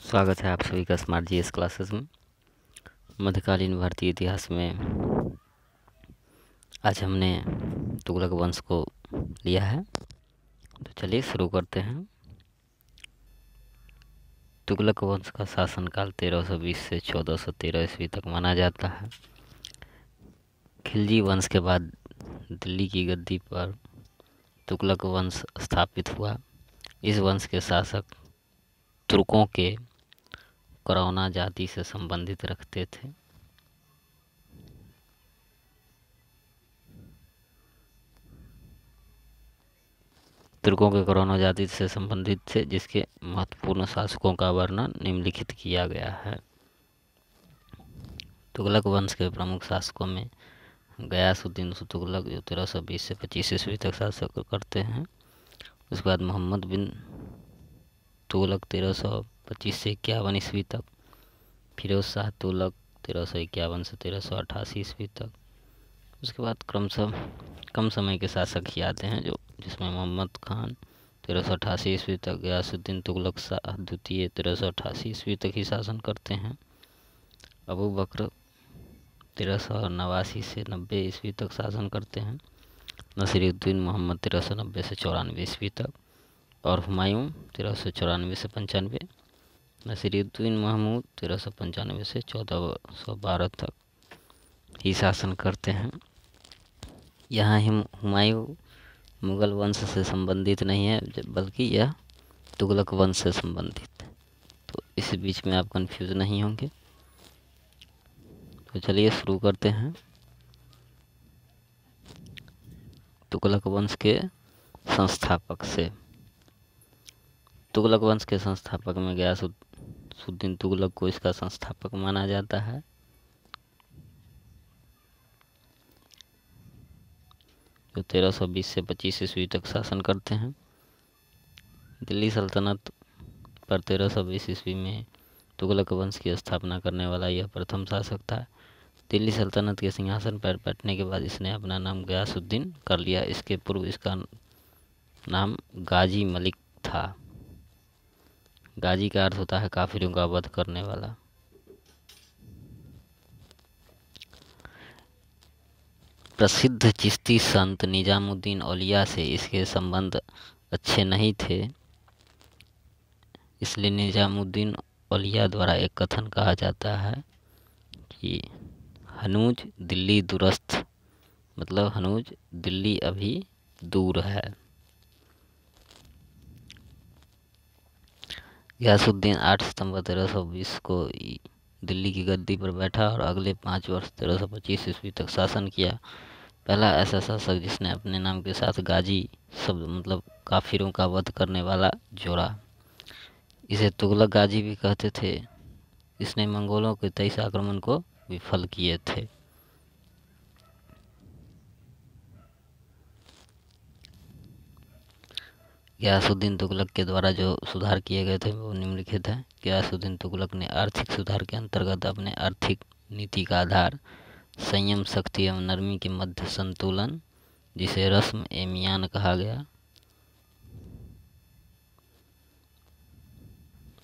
स्वागत है आप सभी का स्मार्ट जीएस क्लासेस में। मध्यकालीन भारतीय इतिहास में आज हमने तुगलक वंश को लिया है, तो चलिए शुरू करते हैं। तुगलक वंश का शासनकाल 1320 से 1413 ईस्वी तक माना जाता है। खिलजी वंश के बाद दिल्ली की गद्दी पर तुगलक वंश स्थापित हुआ। इस वंश के शासक तुर्कों के करौना जाति से संबंधित रखते थे। तुर्कों के करौना जाति से संबंधित थे, जिसके महत्वपूर्ण शासकों का वर्णन निम्नलिखित किया गया है। तुगलक वंश के प्रमुख शासकों में गयासुद्दीन तुगलक, जो 1320 से 25 ईस्वी तक शासन करते हैं। उसके बाद मोहम्मद बिन तुगलक 1325 से 51 ईस्वी तक। फिरोज शाह तुगलक 1351 से 1388 ईस्वी तक। उसके बाद क्रमशः कम समय के शासक ही आते हैं, जिसमें मोहम्मद खान 1388 ईस्वी तक, गयासुद्दीन तुगलक शाह द्वितीय 1388 ईस्वी तक ही शासन करते हैं। अबू बकर 1389 से 90 ईस्वी तक शासन करते हैं। नसीरुद्दीन मोहम्मद 1390 से 94 ईस्वी तक और हुमायूं 1394 से 95। नसीरुद्दीन महमूद 1395 से 1412 तक ही शासन करते हैं। यहाँ हुमायूं मुगल वंश से संबंधित नहीं है, बल्कि यह तुगलक वंश से संबंधित है, तो इस बीच में आप कंफ्यूज नहीं होंगे। तो चलिए शुरू करते हैं। तुगलक वंश के संस्थापक से। तुगलक वंश के संस्थापक में गयासुद्दीन तुगलक को इसका संस्थापक माना जाता है। जो 1320 से 25 ईस्वी तक शासन करते हैं। दिल्ली सल्तनत पर 1320 ईस्वी में तुगलक वंश की स्थापना करने वाला यह प्रथम शासक था। दिल्ली सल्तनत के सिंहासन पर बैठने के बाद इसने अपना नाम गयासुद्दीन कर लिया। इसके पूर्व इसका नाम गाजी मलिक था। गाजी का अर्थ होता है काफिरों का वध करने वाला। प्रसिद्ध चिश्ती संत निजामुद्दीन औलिया से इसके संबंध अच्छे नहीं थे, इसलिए निजामुद्दीन औलिया द्वारा एक कथन कहा जाता है कि हनूज दिल्ली दुरस्त, मतलब हनूज दिल्ली अभी दूर है। गयासुद्दीन 8 सितंबर 1320 को दिल्ली की गद्दी पर बैठा और अगले 5 वर्ष 1325 ईस्वी तक शासन किया। पहला ऐसा शासक जिसने अपने नाम के साथ गाजी शब्द, मतलब काफिरों का वध करने वाला, जोड़ा। इसे तुगलक गाजी भी कहते थे। इसने मंगोलों के 23 आक्रमण को विफल किए थे। गयासुद्दीन तुगलक के द्वारा जो सुधार किए गए थे वो निम्नलिखित है। गयासुद्दीन तुगलक ने आर्थिक सुधार के अंतर्गत अपने आर्थिक नीति का आधार संयम, सख्ती एवं नरमी के मध्य संतुलन, जिसे रस्म ए मियान कहा गया,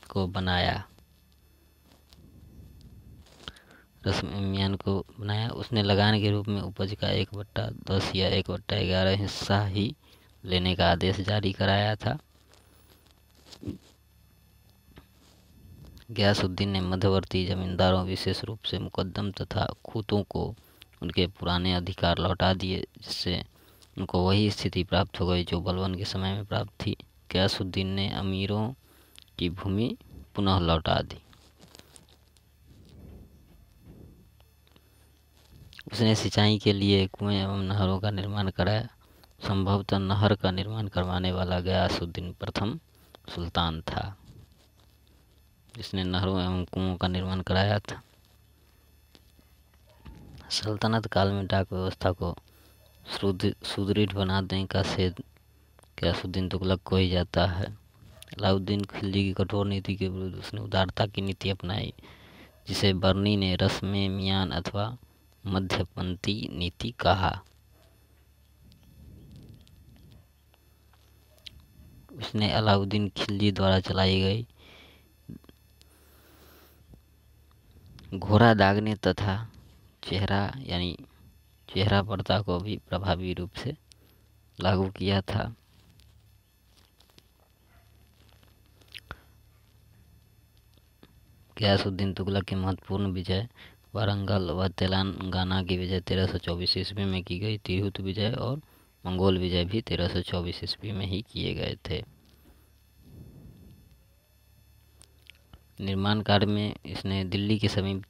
को बनाया। रस्म ए मियान को बनाया। उसने लगान के रूप में उपज का 1/10 या 1/11 हिस्सा ही लेने का आदेश जारी कराया था। गयासुद्दीन ने मध्यवर्ती जमींदारों, विशेष रूप से मुकद्दम तथा खूतों को उनके पुराने अधिकार लौटा दिए, जिससे उनको वही स्थिति प्राप्त हो गई जो बलबन के समय में प्राप्त थी। गयासुद्दीन ने अमीरों की भूमि पुनः लौटा दी। उसने सिंचाई के लिए कुएं एवं नहरों का निर्माण कराया। संभवतः नहर का निर्माण करवाने वाला गयासुद्दीन प्रथम सुल्तान था, जिसने नहरों एवं कुओं का निर्माण कराया था। सल्तनत काल में डाक व्यवस्था को सुदृढ़ बनाने का श्रेय गयासुद्दीन तुगलक को ही जाता है। अलाउद्दीन खिलजी की कठोर नीति के विरुद्ध उसने उदारता की नीति अपनाई, जिसे बर्नी ने रस्म मियान अथवा मध्यपंथी नीति कहा। उसने अलाउद्दीन खिलजी द्वारा चलाई गई घोड़ा दागने तथा चेहरा यानी चेहरा पर्दा को भी प्रभावी रूप से लागू किया था। गयासुद्दीन तुगलक की महत्वपूर्ण विजय वारंगल व तेलंगाना की विजय 1324 ईस्वी में की गई। तिरहुत विजय और मंगोल विजय भी 1324 ईस्वी में ही किए गए थे। निर्माण कार्य में इसने दिल्ली के समीप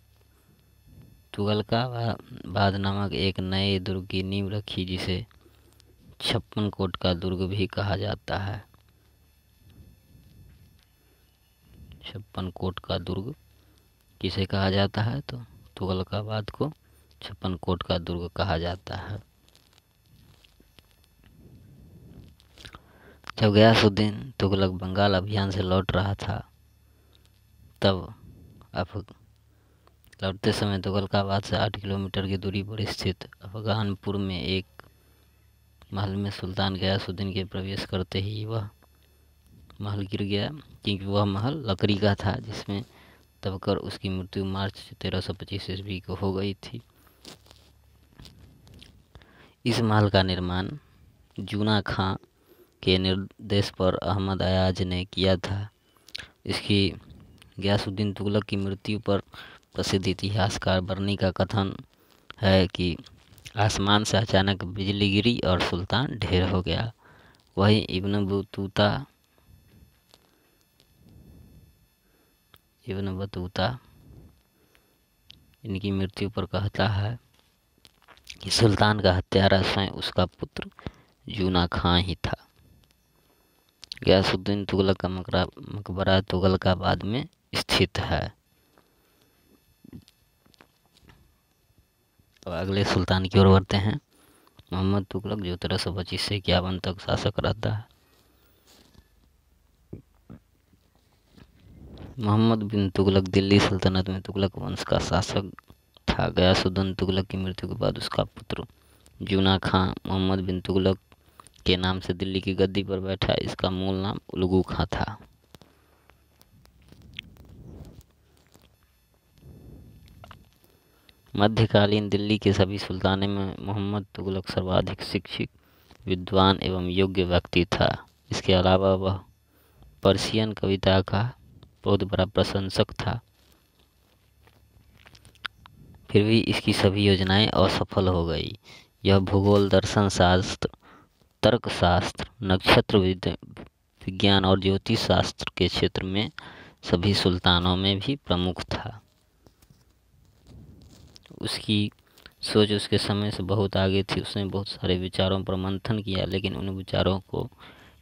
तुगलकाबाद नामक एक नए दुर्ग की नींव रखी, जिसे 56 कोट का दुर्ग भी कहा जाता है। 56 कोट का दुर्ग किसे कहा जाता है? तो तुगलकाबाद को 56 कोट का दुर्ग कहा जाता है। जब गयासुद्दीन तुगलक बंगाल अभियान से लौट रहा था, तब लौटते समय तुगलकाबाद से 8 किलोमीटर की दूरी पर स्थित अफगानपुर में एक महल में सुल्तान गयासुद्दीन के प्रवेश करते ही वह महल गिर गया, क्योंकि वह महल लकड़ी का था, जिसमें दबकर उसकी मृत्यु मार्च 1325 ईस्वी को हो गई थी। इस महल का निर्माण जूना खां के निर्देश पर अहमद अयाज ने किया था। इसकी गयासुद्दीन तुगलक की मृत्यु पर प्रसिद्ध इतिहासकार बर्नी का कथन है कि आसमान से अचानक बिजली गिरी और सुल्तान ढेर हो गया। वहीं इब्न बतूता इनकी मृत्यु पर कहता है कि सुल्तान का हत्यारा स्वयं उसका पुत्र जूना खां ही था। गयासुद्दीन तुगलक का मकबरा तुगलकाबाद में स्थित है। अब अगले सुल्तान की ओर बढ़ते हैं। मोहम्मद तुगलक, जो 1325 से 51 तक शासक रहता है। मोहम्मद बिन तुगलक दिल्ली सल्तनत में तुगलक वंश का शासक था। गयासुद्दीन तुगलक की मृत्यु के बाद उसका पुत्र जूना खां मोहम्मद बिन तुगलक के नाम से दिल्ली की गद्दी पर बैठा। इसका मूल नाम उलगू खां था। मध्यकालीन दिल्ली के सभी सुल्तानों में मोहम्मद तुगलक सर्वाधिक शिक्षित, विद्वान एवं योग्य व्यक्ति था। इसके अलावा वह पर्शियन कविता का बहुत बड़ा प्रशंसक था। फिर भी इसकी सभी योजनाएं असफल हो गई। यह भूगोल, दर्शन शास्त्र, तर्कशास्त्र, नक्षत्र विज्ञान और ज्योतिष शास्त्र के क्षेत्र में सभी सुल्तानों में भी प्रमुख था। उसकी सोच उसके समय से बहुत आगे थी। उसने बहुत सारे विचारों पर मंथन किया, लेकिन उन विचारों को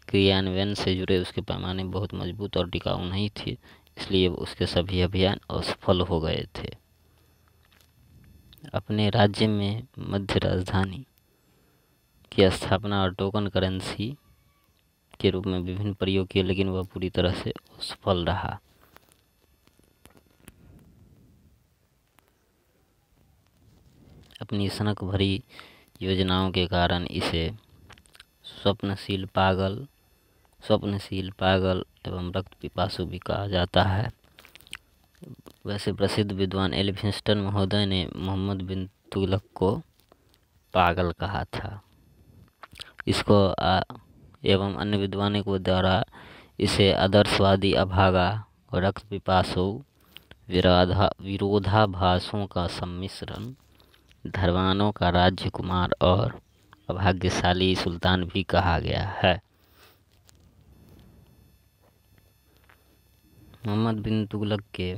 क्रियान्वयन से जुड़े उसके पैमाने बहुत मजबूत और टिकाऊ नहीं थे, इसलिए उसके सभी अभियान असफल हो गए थे। अपने राज्य में मध्य राजधानी की स्थापना और टोकन करेंसी के रूप में विभिन्न प्रयोग किए, लेकिन वह पूरी तरह से असफल रहा। अपनी सनक भरी योजनाओं के कारण इसे स्वप्नशील पागल एवं रक्त पिपासु भी कहा जाता है। वैसे प्रसिद्ध विद्वान एल्फिंस्टन महोदय ने मोहम्मद बिन तुगलक को पागल कहा था। इसको एवं अन्य विद्वानों को द्वारा इसे आदर्शवादी, अभागा, रक्त पिपासु, विरोधाभासों का सम्मिश्रण, धरवानों का राजकुमार और अभाग्यशाली सुल्तान भी कहा गया है। मोहम्मद बिन तुगलक के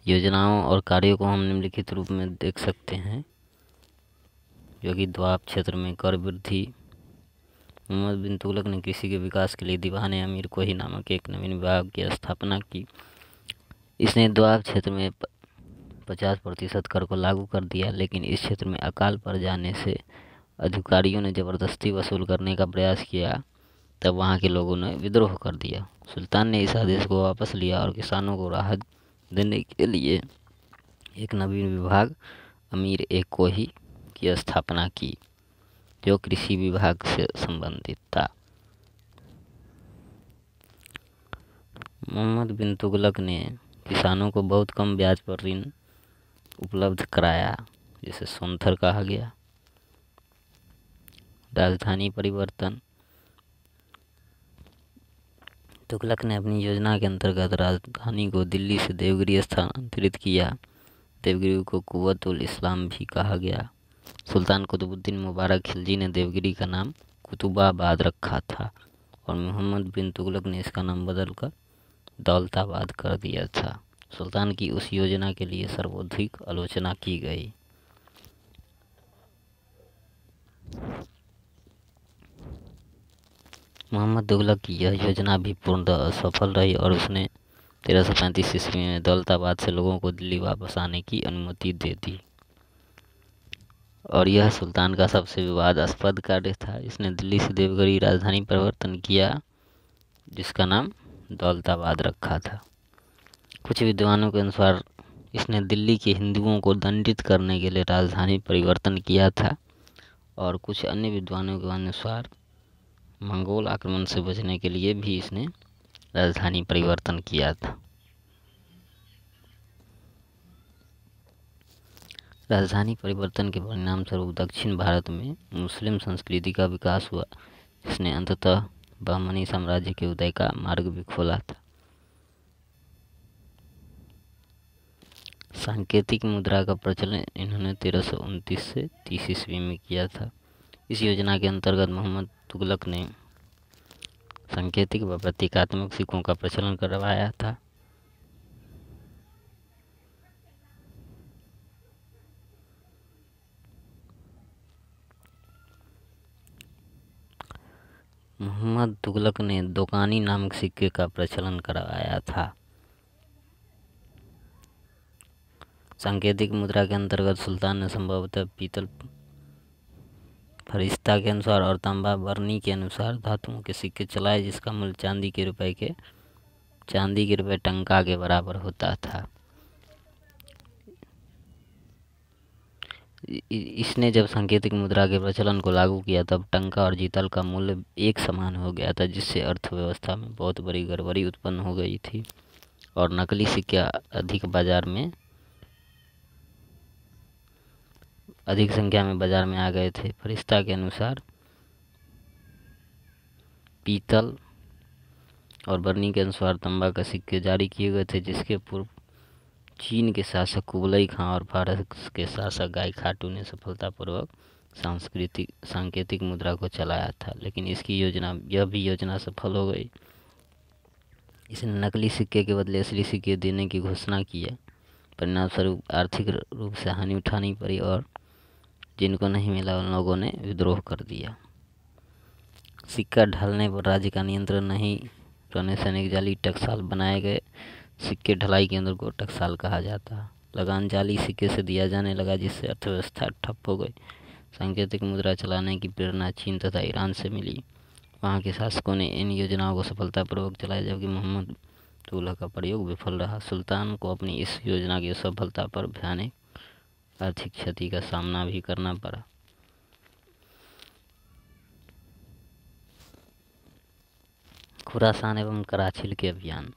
योजनाओं और कार्यों को हम निम्नलिखित रूप में देख सकते हैं, जो कि द्वाब क्षेत्र में कर वृद्धि। मोहम्मद बिन तुगलक ने कृषि के विकास के लिए दीवान अमीर कोही नामक एक नवीन विभाग की स्थापना की। इसने द्वाब क्षेत्र में 50% कर को लागू कर दिया, लेकिन इस क्षेत्र में अकाल पड़ जाने से अधिकारियों ने ज़बरदस्ती वसूल करने का प्रयास किया। तब वहाँ के लोगों ने विद्रोह कर दिया। सुल्तान ने इस आदेश को वापस लिया और किसानों को राहत देने के लिए एक नवीन विभाग अमीर ए कोही की स्थापना की, जो कृषि विभाग से संबंधित था। मोहम्मद बिन तुगलक ने किसानों को बहुत कम ब्याज पर ऋण उपलब्ध कराया, जिसे सोनथर कहा गया। राजधानी परिवर्तन। तुगलक ने अपनी योजना के अंतर्गत राजधानी को दिल्ली से देवगिरी स्थानांतरित किया। देवगिरी को कुव्वतुल इस्लाम भी कहा गया। सुल्तान कुतुबुद्दीन मुबारक खिलजी ने देवगिरी का नाम कुतुबाबाद रखा था और मोहम्मद बिन तुगलक ने इसका नाम बदलकर दौलताबाद कर दिया था। सुल्तान की उस योजना के लिए सर्वाधिक आलोचना की गई। मोहम्मद तुगलक की यह योजना भी पूर्णतः असफल रही और उसने 1335 ईस्वी में दौलताबाद से लोगों को दिल्ली वापस आने की अनुमति दे दी और यह सुल्तान का सबसे विवादास्पद कार्य था। इसने दिल्ली से देवगिरी राजधानी परिवर्तन किया, जिसका नाम दौलताबाद रखा था। कुछ विद्वानों के अनुसार इसने दिल्ली के हिंदुओं को दंडित करने के लिए राजधानी परिवर्तन किया था और कुछ अन्य विद्वानों के अनुसार मंगोल आक्रमण से बचने के लिए भी इसने राजधानी परिवर्तन किया था। राजधानी परिवर्तन के परिणाम स्वरूप दक्षिण भारत में मुस्लिम संस्कृति का विकास हुआ, जिसने अंततः बहमनी साम्राज्य के उदय का मार्ग भी खोला था। सांकेतिक मुद्रा का प्रचलन इन्होंने 1329 से 30 ईस्वी में किया था। इस योजना के अंतर्गत मोहम्मद तुगलक ने सांकेतिक व प्रतीकात्मक सिक्कों का प्रचलन करवाया था। मोहम्मद तुगलक ने दोकानी नामक सिक्के का प्रचलन करवाया था। सांकेतिक मुद्रा के अंतर्गत सुल्तान ने संभवतः पीतल फरिश्ता के अनुसार और तांबा बरनी के अनुसार धातुओं के सिक्के चलाए, जिसका मूल्य चांदी के रुपए टंका के बराबर होता था। इसने जब सांकेतिक मुद्रा के प्रचलन को लागू किया तब टंका और जीतल का मूल्य एक समान हो गया था, जिससे अर्थव्यवस्था में बहुत बड़ी गड़बड़ी उत्पन्न हो गई थी और नकली सिक्के अधिक संख्या में बाजार में आ गए थे। फरिश्ता के अनुसार पीतल और बरनी के अनुसार तांबा का सिक्के जारी किए गए थे, जिसके पूर्व चीन के शासक कुबलई खां और फारस के शासक गाय खाटू ने सफलतापूर्वक सांकेतिक मुद्रा को चलाया था, लेकिन यह भी योजना सफल हो गई। इसने नकली सिक्के के बदले असली सिक्के देने की घोषणा की है। परिणाम स्वरूप आर्थिक रूप से हानि उठानी पड़ी और जिनको नहीं मिला उन लोगों ने विद्रोह कर दिया। सिक्का ढलने पर राज्य का नियंत्रण नहीं रहने से अनेक जाली टकसाल बनाए गए। सिक्के ढलाई केंद्र को टकसाल कहा जाता। लगान जाली सिक्के से दिया जाने लगा, जिससे अर्थव्यवस्था ठप हो गई। सांकेतिक मुद्रा चलाने की प्रेरणा चीन तथा ईरान से मिली। वहाँ के शासकों ने इन योजनाओं को सफलतापूर्वक चलाया, जबकि मोहम्मद तुगलक का प्रयोग विफल रहा। सुल्तान को अपनी इस योजना की सफलता पर भयानक आर्थिक क्षति का सामना भी करना पड़ा। खुरासान एवं कराचिल के अभियान।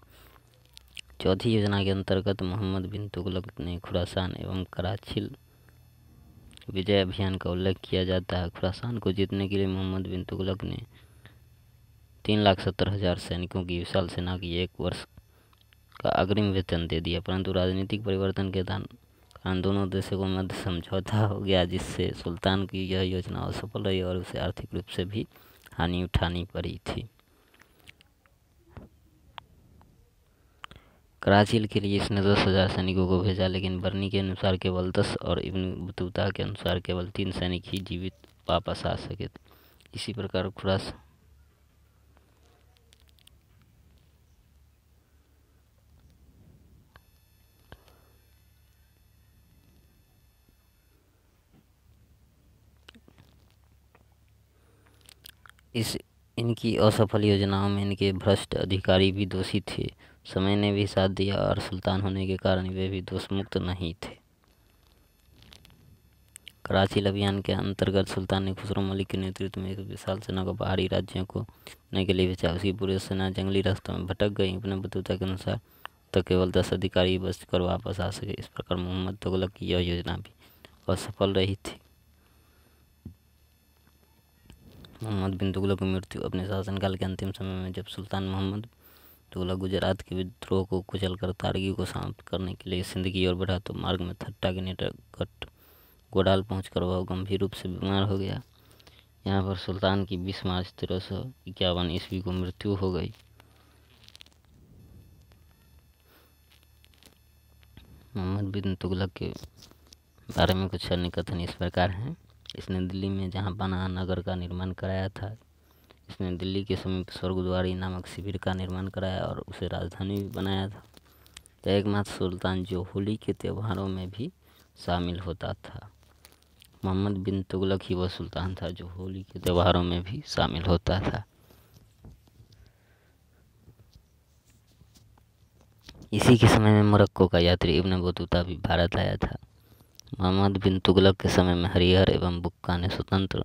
चौथी योजना के अंतर्गत मोहम्मद बिन तुगलक ने खुरासान एवं कराचिल विजय अभियान का उल्लेख किया जाता है। खुरासान को जीतने के लिए मोहम्मद बिन तुगलक ने 3,70,000 सैनिकों की विशाल सेना की 1 वर्ष का अग्रिम वेतन दे दिया, परंतु राजनीतिक परिवर्तन के कारण दोनों देशों के मध्य समझौता हो गया, जिससे सुल्तान की यह योजना असफल रही और उसे आर्थिक रूप से भी हानि उठानी पड़ी थी। कराचिल के लिए इसने 10,000 सैनिकों को भेजा, लेकिन बरनी के अनुसार केवल 10 और इब्न बतूता के अनुसार केवल 3 सैनिक ही जीवित वापस आ सके थे। इसी प्रकार इनकी असफल योजनाओं में इनके भ्रष्ट अधिकारी भी दोषी थे। समय ने भी साथ दिया और सुल्तान होने के कारण वे भी दोषमुक्त नहीं थे। कराची अभियान के अंतर्गत सुल्तान ने खुसरो मलिक के नेतृत्व में एक विशाल सेना को पहाड़ी राज्यों को जीतने के लिए भेजा। उसकी पूरी सेना जंगली रास्तों में भटक गई। इब्न बतूता के अनुसार तक केवल 10 अधिकारी बचकर वापस आ सके। इस प्रकार मोहम्मद तुगलक की यह योजना भी असफल रही थी। मोहम्मद बिन तुगलक की मृत्यु अपने शासनकाल के अंतिम समय में, जब सुल्तान मोहम्मद तुगलक गुजरात के विद्रोह को कुचलकर तारगी को समाप्त करने के लिए सिंध की ओर बढ़ा तो मार्ग में थट्टा के निकट गोडाल पहुंचकर वह गंभीर रूप से बीमार हो गया। यहाँ पर सुल्तान की 20 मार्च 1351 ईस्वी को मृत्यु हो गई। मोहम्मद बिन तुगलक के बारे में कुछ अन्य कथन इस प्रकार हैं। इसने दिल्ली में जहाँ पनाह नगर का निर्माण कराया था, इसने दिल्ली के समीप स्वर्गद्वारी नामक शिविर का निर्माण कराया और उसे राजधानी भी बनाया था। यह एकमात्र सुल्तान जो होली के त्योहारों में भी शामिल होता था। मोहम्मद बिन तुगलक ही वह सुल्तान था जो होली के त्योहारों में भी शामिल होता था। इसी के समय में मोरक्को का यात्री इब्न बतूता भी भारत आया था। मोहम्मद बिन तुगलक के समय में हरिहर एवं बुक्का ने स्वतंत्र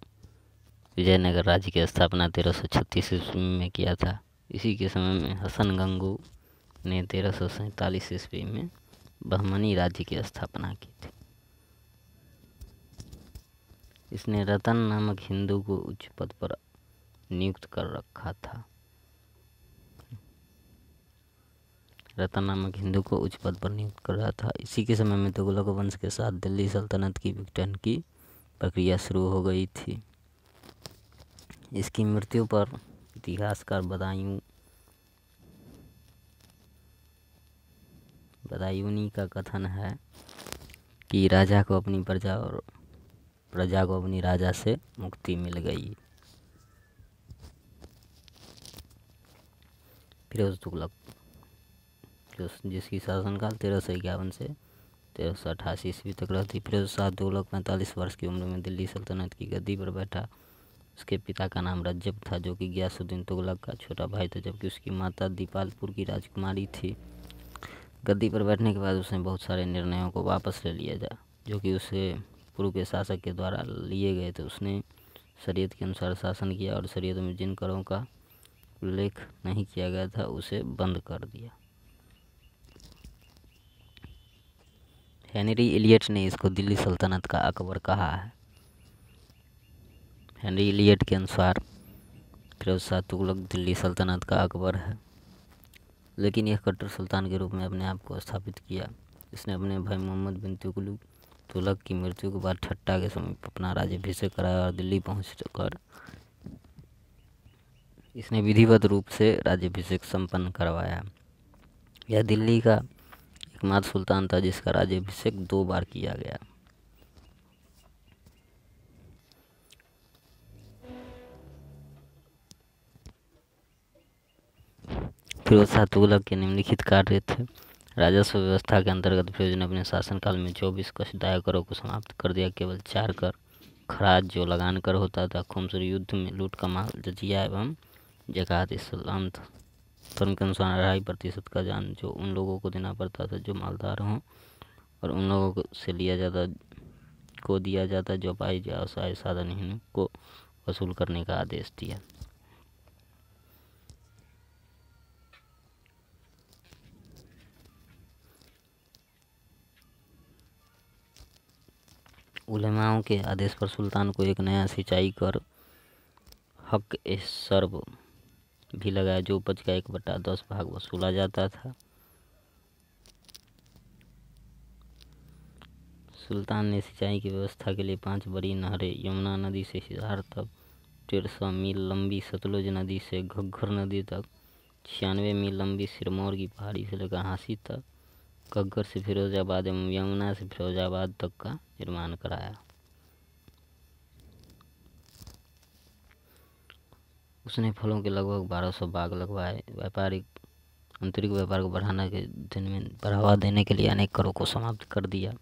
विजयनगर राज्य की स्थापना 1336 ईस्वी में किया था। इसी के समय में हसन गंगू ने 1347 ईस्वी में बहमनी राज्य की स्थापना की थी। इसने रतन नामक हिंदू को उच्च पद पर नियुक्त कर रखा था। रतन नामक हिंदू को उच्च पद पर नियुक्त कर रहा था। इसी के समय में तुगलक वंश के साथ दिल्ली सल्तनत की विघटन की प्रक्रिया शुरू हो गई थी। इसकी मृत्यु पर इतिहासकार बदायूनी का कथन है कि राजा को अपनी प्रजा और प्रजा को अपनी राजा से मुक्ति मिल गई। फिरोज तुगलक जिसकी शासनकाल 1351 से 1388 ईस्वी तक रहती। फिरोज शाह तुगलक 45 वर्ष की उम्र में दिल्ली सल्तनत की गद्दी पर बैठा। उसके पिता का नाम रज्जब था, जो कि गियासुद्दीन तुगलक का छोटा भाई था, जबकि उसकी माता दीपालपुर की राजकुमारी थी। गद्दी पर बैठने के बाद उसने बहुत सारे निर्णयों को वापस ले लिया जो कि उसे पूर्व के शासक के द्वारा लिए गए थे। उसने शरीयत के अनुसार शासन किया और शरीयत में जिन करों का उल्लेख नहीं किया गया था उसे बंद कर दिया। हेनरी इलियट ने इसको दिल्ली सल्तनत का अकबर कहा है। हेनरी इलियट के अनुसार फिरोज शाह तुगलक दिल्ली सल्तनत का अकबर है, लेकिन यह कट्टर सुल्तान के रूप में अपने आप को स्थापित किया। इसने अपने भाई मोहम्मद बिन तुगलक की मृत्यु के बाद ठट्टा के समीप अपना राज्याभिषेक कराया और दिल्ली पहुंचकर इसने विधिवत रूप से राज्याभिषेक संपन्न करवाया। यह दिल्ली का एकमात्र सुल्तान था जिसका राज्याभिषेक 2 बार किया गया। फिरोज शाह तुगलक के निम्नलिखित कार्य थे। राजस्व व्यवस्था के अंतर्गत फिरोज ने अपने शासनकाल में 24 कष्टदायक करों को समाप्त कर दिया। केवल 4 कर खराज जो लगान कर होता था, खुमसुर युद्ध में लूट का माल, जजिया एवं ज़कात। इस्लाम धर्म के अनुसार 2.5% का जान जो उन लोगों को देना पड़ता था जो मालदार हों, और उन लोगों से दिया जाता जो अपाहिज या असहाय साधनहीन को वसूल करने का आदेश दिया। उलेमाओं के आदेश पर सुल्तान को एक नया सिंचाई कर हक ए सर्ब भी लगाया, जो उपज का 1/10 भाग वसूला जाता था। सुल्तान ने सिंचाई की व्यवस्था के लिए 5 बड़ी नहरें यमुना नदी से हिसार तक, 150 मील लंबी सतलुज नदी से घग्गर नदी तक, 96 मील लंबी सिरमौर की पहाड़ी से लेकर हांसी तक, घग्गर से फिरोजाबाद एवं यमुना से फिरोजाबाद तक का निर्माण कराया। उसने फलों के लगभग 1200 बाग लगवाए। आंतरिक व्यापार को बढ़ावा देने के लिए अनेक करों को समाप्त कर दिया।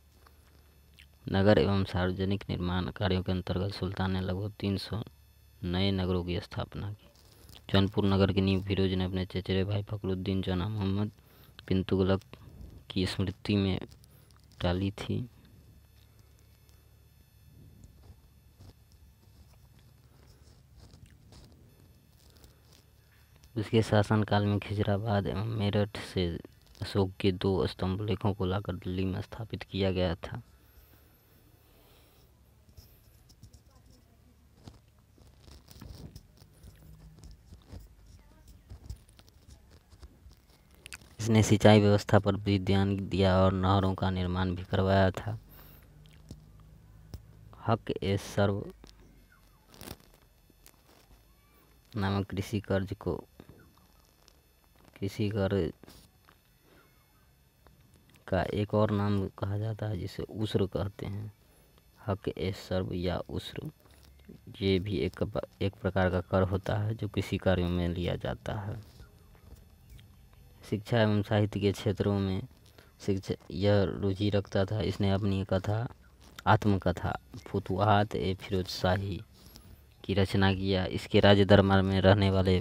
नगर एवं सार्वजनिक निर्माण कार्यों के अंतर्गत सुल्तान ने लगभग 300 नए नगरों की स्थापना की। जौनपुर नगर की नींव फिरोज ने अपने चचेरे भाई फखरुद्दीन चौना मोहम्मद बिन तुगलक की स्मृति में डाली थी। उसके शासनकाल में खिजराबाद एवं मेरठ से अशोक के 2 स्तंभ लेखों को लाकर दिल्ली में स्थापित किया गया था। इसने सिंचाई व्यवस्था पर भी ध्यान दिया और नहरों का निर्माण भी करवाया था। हक ए सर्व नामक कृषि कर्ज का एक और नाम कहा जाता है, जिसे उस्र कहते हैं। हक ए सर्व या उस्र, ये भी एक प्रकार का कर होता है जो कृषि कार्यों में लिया जाता है। शिक्षा एवं साहित्य के क्षेत्रों में यह रुचि रखता था। इसने अपनी आत्मकथा फुतुहात ए फिरोज शाही की रचना किया। इसके राज्य दरबार में रहने वाले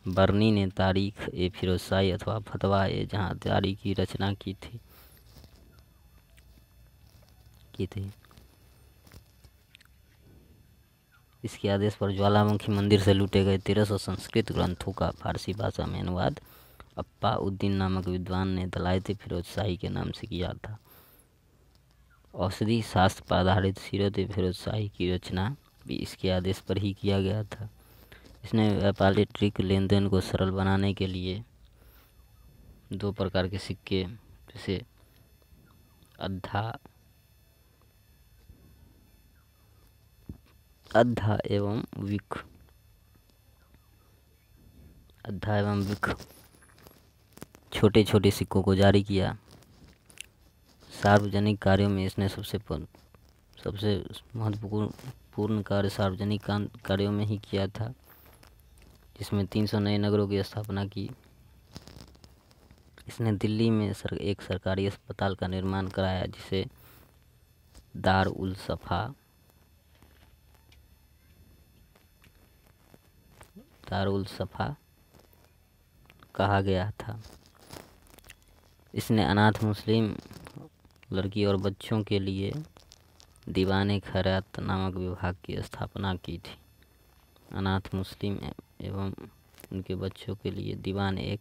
बर्नी ने तारीख ए फिरोज शाही अथवा फतवा ए जहाँ जारी की रचना की थी। इसके आदेश पर ज्वालामुखी मंदिर से लूटे गए 1300 संस्कृत ग्रंथों का फारसी भाषा में अनुवाद अप्पा उद्दीन नामक विद्वान ने दलायत फिरोज शाही के नाम से किया था। औषधि शास्त्र पर आधारित सीरत फिरोज शाही की रचना भी इसके आदेश पर ही किया गया था। इसने व्यापारिक लेन देन को सरल बनाने के लिए 2 प्रकार के सिक्के, जैसे अद्धा एवं विख छोटे छोटे सिक्कों को जारी किया। सार्वजनिक कार्यों में इसने सबसे महत्वपूर्ण कार्य सार्वजनिक कार्यों में ही किया था, जिसमें 300 नए नगरों की स्थापना की। इसने दिल्ली में एक सरकारी अस्पताल का निर्माण कराया, जिसे दार उल सफा कहा गया था। इसने अनाथ मुस्लिम लड़की और बच्चों के लिए दीवाने खैरात नामक विभाग की स्थापना की थी। अनाथ मुस्लिम एवं उनके बच्चों के लिए दीवाने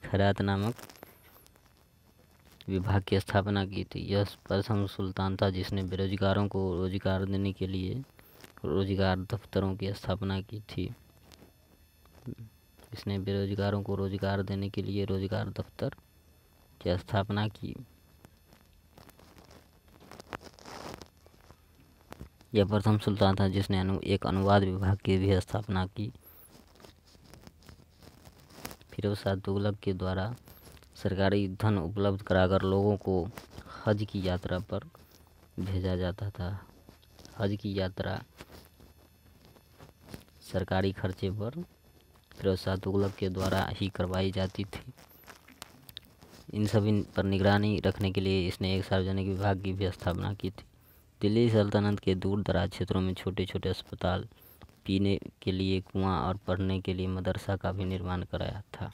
खैरात नामक विभाग की स्थापना की थी। यह प्रथम सुल्तान था जिसने बेरोजगारों को रोजगार देने के लिए रोजगार दफ्तरों की स्थापना की थी। इसने बेरोजगारों को रोजगार देने के लिए रोजगार दफ्तर की स्थापना की। यह प्रथम सुल्तान था जिसने एक अनुवाद विभाग की भी स्थापना की। फिरोज शाह तुगलक के द्वारा सरकारी धन उपलब्ध कराकर लोगों को हज की यात्रा पर भेजा जाता था। हज की यात्रा सरकारी खर्चे पर फिरोज शाह तुगलक के द्वारा ही करवाई जाती थी। इन सभी पर निगरानी रखने के लिए इसने एक सार्वजनिक विभाग की भी स्थापना की थी। दिल्ली सल्तनत के दूर दराज क्षेत्रों में छोटे छोटे अस्पताल, पीने के लिए कुआं और पढ़ने के लिए मदरसा का भी निर्माण कराया था।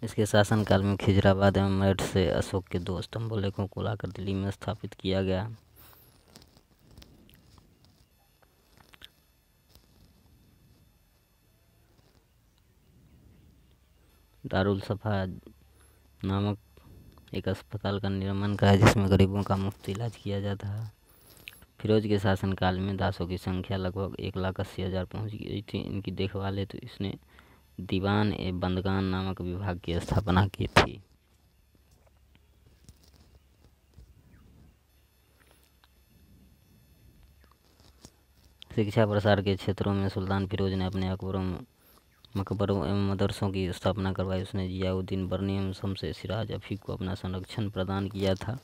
इसके शासनकाल में खिजराबाद एवं मेरठ से अशोक के 2 स्तंभ लेखों को लाकर दिल्ली में स्थापित किया गया। दारुल सफा नामक एक अस्पताल का निर्माण कराया, जिसमें गरीबों का मुफ्त इलाज किया जाता है। फिरोज के शासनकाल में दासों की संख्या लगभग 1,80,000 पहुंच गई थी। इनकी देखभाल हेतु इसने दीवान ए बंदगान नामक विभाग की स्थापना की थी। शिक्षा प्रसार के क्षेत्रों में सुल्तान फिरोज ने अपने मकबरों एवं मदरसों की स्थापना करवाई। उसने जियाउद्दीन बर्नी एवं शम्स-ए सिराज अफीक को अपना संरक्षण प्रदान किया था।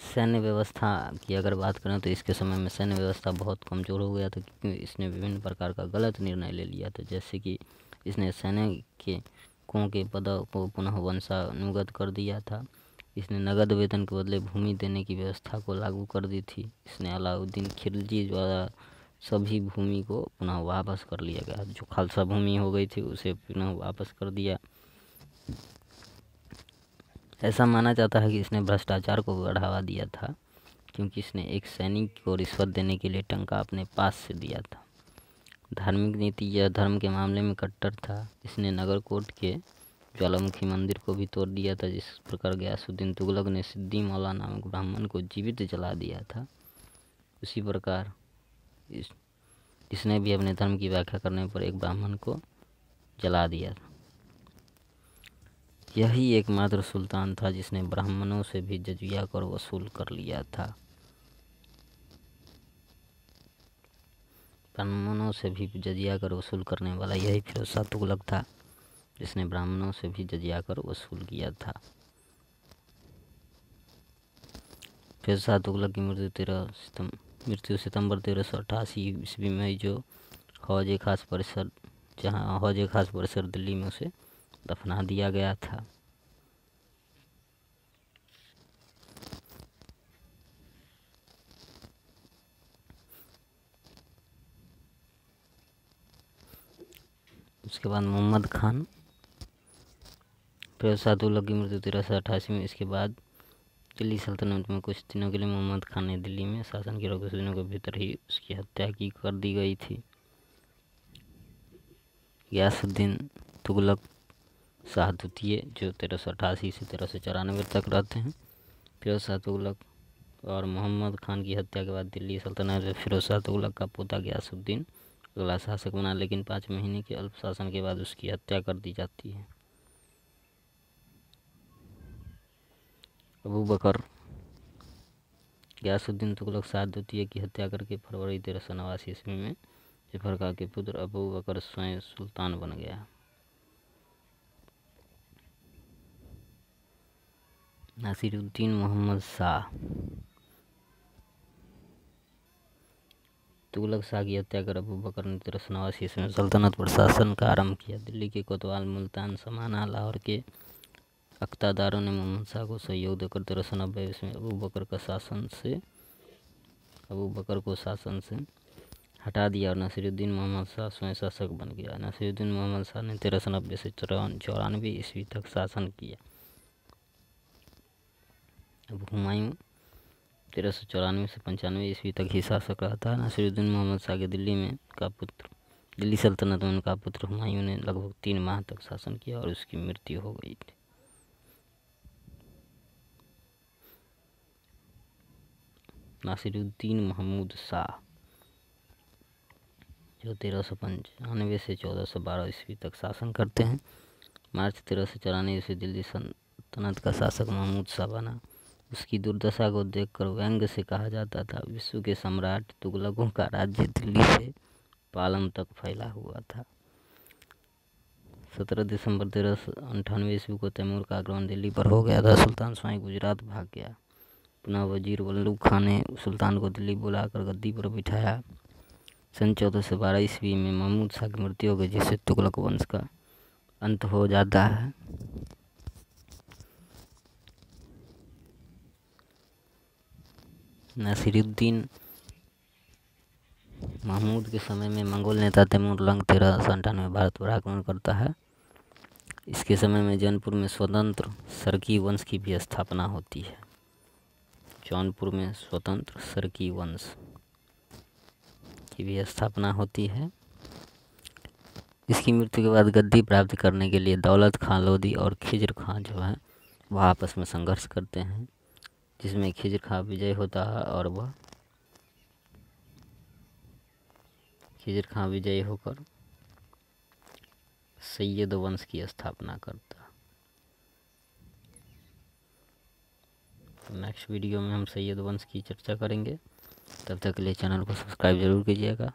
सैन्य व्यवस्था की अगर बात करें तो इसके समय में सैन्य व्यवस्था बहुत कमज़ोर हो गया था, क्योंकि इसने विभिन्न प्रकार का गलत निर्णय ले लिया था। जैसे कि इसने सैनिकों के पदों को पुनः वंशानुगत कर दिया था। इसने नगद वेतन के बदले भूमि देने की व्यवस्था को लागू कर दी थी। इसने अलाउद्दीन खिलजी द्वारा सभी भूमि को पुनः वापस कर लिया गया। जो खालसा भूमि हो गई थी उसे पुनः वापस कर दिया। ऐसा माना जाता है कि इसने भ्रष्टाचार को बढ़ावा दिया था, क्योंकि इसने एक सैनिक को रिश्वत देने के लिए टंका अपने पास से दिया था। धार्मिक नीति या धर्म के मामले में कट्टर था। इसने नगरकोट के ज्वालामुखी मंदिर को भी तोड़ दिया था। जिस प्रकार गयासुद्दीन तुगलक ने सिद्दी मौला नामक ब्राह्मण को जीवित जला दिया था, उसी प्रकार इसने भी अपने धर्म की व्याख्या करने पर एक ब्राह्मण को जला दिया था। यही एकमात्र सुल्तान था जिसने ब्राह्मणों से भी जजिया कर वसूल कर लिया था। ब्राह्मणों से भी जजिया कर वसूल करने वाला यही फिरोज शाह तुगलक था, जिसने ब्राह्मणों से भी जजिया कर वसूल किया था। फिरोज शाह तुगलक की मृत्यु सितंबर 1388 ईस्वी में जो हौज खास परिसर दिल्ली में उसे दफना दिया गया था। उसके बाद मोहम्मद खान। फिरोज शाह तुगलक की मृत्यु 1388 में। इसके बाद दिल्ली सल्तनत में कुछ दिनों के लिए मोहम्मद खान ने दिल्ली में शासन किया और कुछ दिनों के भीतर ही उसकी हत्या की कर दी गई थी। गयासुद्दीन तुगलक शाह द्वितीय, जो 1388 से 1394 तक रहते हैं। फिरोज शाह तुगलक और मोहम्मद खान की हत्या के बाद दिल्ली सल्तनत में फिरोज शाह तुगलक का पोता गयासुद्दीन अगला शासक बना, लेकिन 5 महीने के अल्प शासन के बाद उसकी हत्या कर दी जाती है। अबू बकर। गयासुद्दीन तुगलक शाह द्वितीय की हत्या करके फरवरी 1389 ईस्वी में जफर खां के पुत्र अबू बकर स्वयं सुल्तान बन गया। नासिरुद्दीन मोहम्मद शाह। तुगलक शाह की हत्या कर अबू बकर ने 1389 ईस्वी में सल्तनत पर शासन का आरंभ किया। दिल्ली के कोतवाल, मुल्तान, समाना, लाहौर के अख्तादारों ने मोहम्मद शाह को सहयोग देकर 1390 ईस्वी में अबू बकर को शासन से हटा दिया और नासिरुद्दीन मोहम्मद शाह स्वयं शासक बन गया। नासिरुद्दीन मोहम्मद शाह ने 1390 से 94 ईस्वी तक शासन किया। अब हुमायूं 1394 से 95 ईस्वी तक ही शासक रहा था। नासिरुद्दीन मोहम्मद शाह के दिल्ली सल्तनत में उनका पुत्र हुमायूं ने लगभग 3 माह तक शासन किया और उसकी मृत्यु हो गई थी। नासिरुद्दीन महमूद शाह, जो 1395 से 1412 ईस्वी तक शासन करते हैं। मार्च 1394 ईस्वी दिल्ली सल्तनत का शासक महमूद शाह बना। उसकी दुर्दशा को देखकर व्यंग्य से कहा जाता था, विश्व के सम्राट तुगलकों का राज्य दिल्ली से पालम तक फैला हुआ था। 17 दिसंबर 1398 ईस्वी को तैमूर का आक्रमण दिल्ली पर हो गया था। सुल्तान स्वयं गुजरात भाग गया। पुनः वजीर वल्लभ खान ने सुल्तान को दिल्ली बुलाकर गद्दी पर बिठाया। सन 1412 ईस्वी में महमूद शाह की मृत्यु हो गई, जिससे तुगलक वंश का अंत हो जाता है। नासिरुद्दीन महमूद के समय में मंगोल नेता तैमूर लंग 1398 भारत पर आक्रमण करता है। इसके समय में जौनपुर में स्वतंत्र सरकी वंश की भी स्थापना होती है। जौनपुर में स्वतंत्र सरकी वंश की भी स्थापना होती है। इसकी मृत्यु के बाद गद्दी प्राप्त करने के लिए दौलत खां लोधी और खिजर खां जो है वह आपस में संघर्ष करते हैं, जिसमें खिजर खां विजय होता है और वह खिजर खां विजयी होकर सैयद वंश की स्थापना करता। नेक्स्ट वीडियो में हम सैयद वंश की चर्चा करेंगे। तब तक के लिए चैनल को सब्सक्राइब जरूर कीजिएगा।